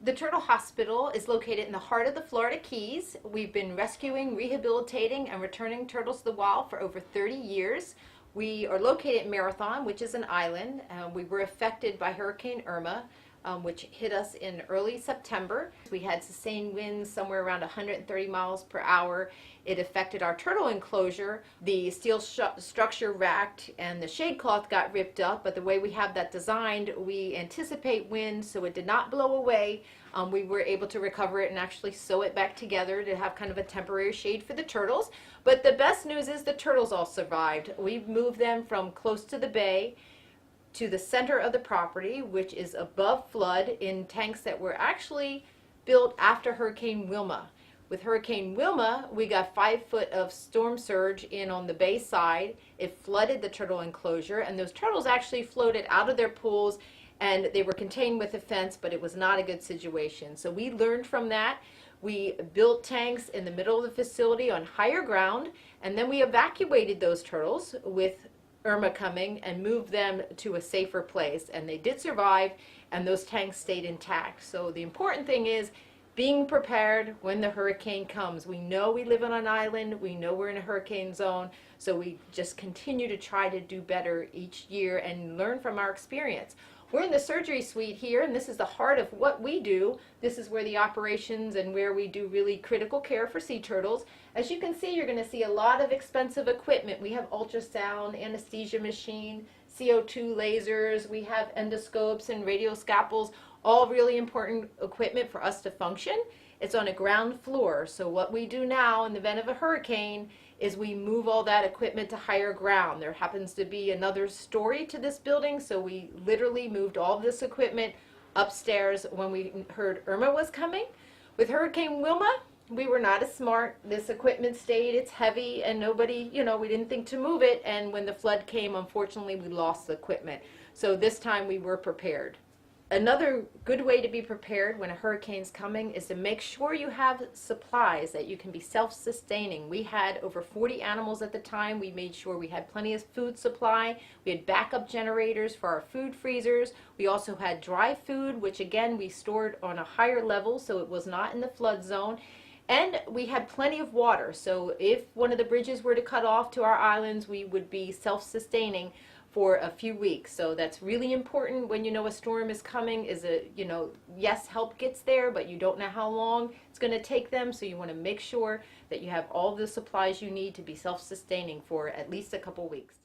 The Turtle Hospital is located in the heart of the Florida Keys. We've been rescuing, rehabilitating, and returning turtles to the wild for over 30 years. We are located in Marathon, which is an island. We were affected by Hurricane Irma, which hit us in early September. We had sustained winds somewhere around 130 miles per hour. It affected our turtle enclosure. The steel structure racked and the shade cloth got ripped up, but the way we have that designed, we anticipate wind, so it did not blow away. We were able to recover it and actually sew it back together to have kind of a temporary shade for the turtles. But the best news is the turtles all survived. We've moved them from close to the bay to the center of the property, which is above flood, in tanks that were actually built after Hurricane Wilma. With Hurricane Wilma, we got 5 foot of storm surge in on the bay side. It flooded the turtle enclosure, and those turtles actually floated out of their pools, and they were contained with a fence, but it was not a good situation. So we learned from that. We built tanks in the middle of the facility on higher ground, and then we evacuated those turtles with Irma coming and moved them to a safer place, and they did survive, and those tanks stayed intact. So the important thing is being prepared when the hurricane comes. We know we live on an island, we know we're in a hurricane zone, so we just continue to try to do better each year and learn from our experience. We're in the surgery suite here, and this is the heart of what we do. This is where the operations and where we do really critical care for sea turtles. As you can see, you're going to see a lot of expensive equipment. We have ultrasound, anesthesia machine, CO2 lasers, we have endoscopes and radioscalpels, all really important equipment for us to function. It's on a ground floor, so what we do now in the event of a hurricane is we move all that equipment to higher ground. There happens to be another story to this building, so we literally moved all this equipment upstairs when we heard Irma was coming. With Hurricane Wilma, we were not as smart. This equipment stayed, it's heavy, and nobody, we didn't think to move it, and when the flood came, unfortunately, we lost the equipment. So this time we were prepared. Another good way to be prepared when a hurricane's coming is to make sure you have supplies that you can be self-sustaining. We had over 40 animals at the time. We made sure we had plenty of food supply. We had backup generators for our food freezers. We also had dry food, which again we stored on a higher level so it was not in the flood zone. And we had plenty of water, so if one of the bridges were to cut off to our islands, we would be self-sustaining for a few weeks. So that's really important when you know a storm is coming, yes, help gets there, but you don't know how long it's going to take them, so you want to make sure that you have all the supplies you need to be self-sustaining for at least a couple weeks.